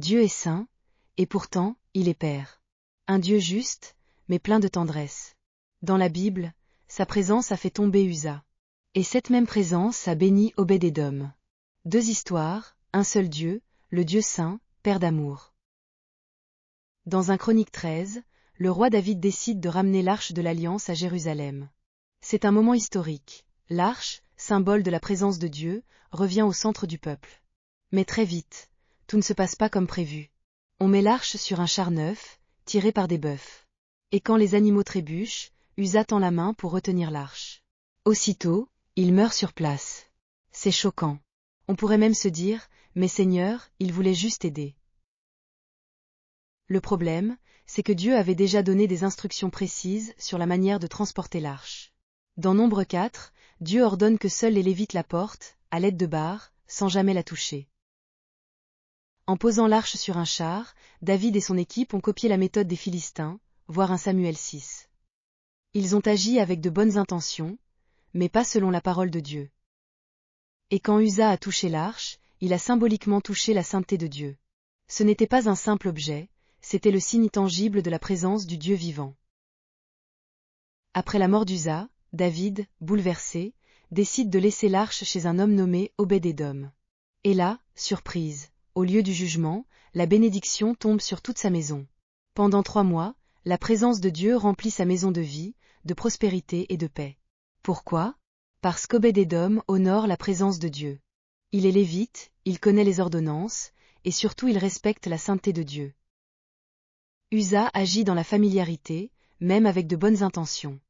Dieu est saint, et pourtant, il est Père. Un Dieu juste, mais plein de tendresse. Dans la Bible, sa présence a fait tomber Uza. Et cette même présence a béni Obed-Édom. 2 histoires, un seul Dieu, le Dieu saint, Père d'amour. Dans 1 Chroniques 13, le roi David décide de ramener l'arche de l'Alliance à Jérusalem. C'est un moment historique. L'arche, symbole de la présence de Dieu, revient au centre du peuple. Mais très vite, tout ne se passe pas comme prévu. On met l'arche sur un char neuf, tiré par des bœufs. Et quand les animaux trébuchent, Uza tend la main pour retenir l'arche. Aussitôt, il meurt sur place. C'est choquant. On pourrait même se dire, mais Seigneur, il voulait juste aider. Le problème, c'est que Dieu avait déjà donné des instructions précises sur la manière de transporter l'arche. Dans Nombre 4, Dieu ordonne que seuls les Lévites la portent, à l'aide de barres, sans jamais la toucher. En posant l'arche sur un char, David et son équipe ont copié la méthode des Philistins, voir 1 Samuel 6. Ils ont agi avec de bonnes intentions, mais pas selon la parole de Dieu. Et quand Uza a touché l'arche, il a symboliquement touché la sainteté de Dieu. Ce n'était pas un simple objet, c'était le signe tangible de la présence du Dieu vivant. Après la mort d'Uza, David, bouleversé, décide de laisser l'arche chez un homme nommé Obed-Édom. Et là, surprise, au lieu du jugement, la bénédiction tombe sur toute sa maison. Pendant 3 mois, la présence de Dieu remplit sa maison de vie, de prospérité et de paix. Pourquoi ? Parce qu'Obed-Édom honore la présence de Dieu. Il est lévite, il connaît les ordonnances, et surtout il respecte la sainteté de Dieu. Uza agit dans la familiarité, même avec de bonnes intentions.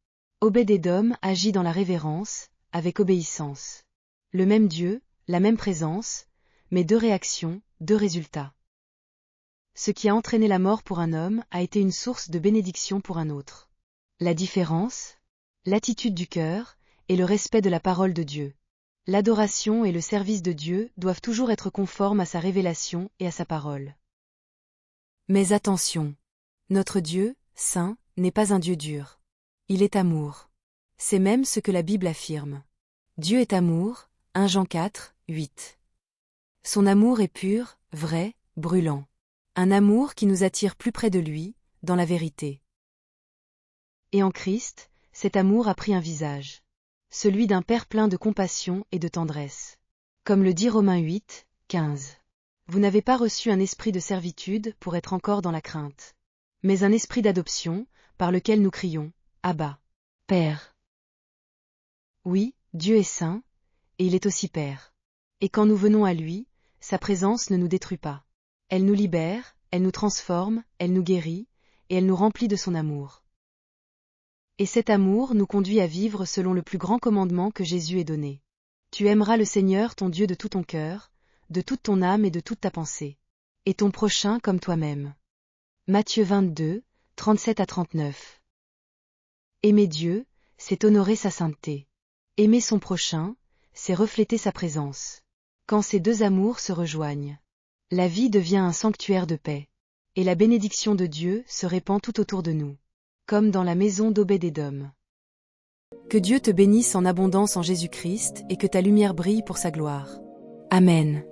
Obed-Édom agit dans la révérence, avec obéissance. Le même Dieu, la même présence, mais 2 réactions, 2 résultats. Ce qui a entraîné la mort pour un homme a été une source de bénédiction pour un autre. La différence ? L'attitude du cœur, et le respect de la parole de Dieu. L'adoration et le service de Dieu doivent toujours être conformes à sa révélation et à sa parole. Mais attention! Notre Dieu, saint, n'est pas un Dieu dur. Il est amour. C'est même ce que la Bible affirme. Dieu est amour, 1 Jean 4, 8. Son amour est pur, vrai, brûlant. Un amour qui nous attire plus près de lui, dans la vérité. Et en Christ, cet amour a pris un visage. Celui d'un Père plein de compassion et de tendresse. Comme le dit Romains 8, 15. Vous n'avez pas reçu un esprit de servitude pour être encore dans la crainte. Mais un esprit d'adoption, par lequel nous crions, Abba, Père. Oui, Dieu est saint, et il est aussi Père. Et quand nous venons à lui, sa présence ne nous détruit pas. Elle nous libère, elle nous transforme, elle nous guérit, et elle nous remplit de son amour. Et cet amour nous conduit à vivre selon le plus grand commandement que Jésus ait donné. Tu aimeras le Seigneur ton Dieu de tout ton cœur, de toute ton âme et de toute ta pensée. Et ton prochain comme toi-même. Matthieu 22, 37 à 39. Aimer Dieu, c'est honorer sa sainteté. Aimer son prochain, c'est refléter sa présence. Quand ces 2 amours se rejoignent, la vie devient un sanctuaire de paix. Et la bénédiction de Dieu se répand tout autour de nous. Comme dans la maison d'Obed-Édom. Que Dieu te bénisse en abondance en Jésus-Christ et que ta lumière brille pour sa gloire. Amen.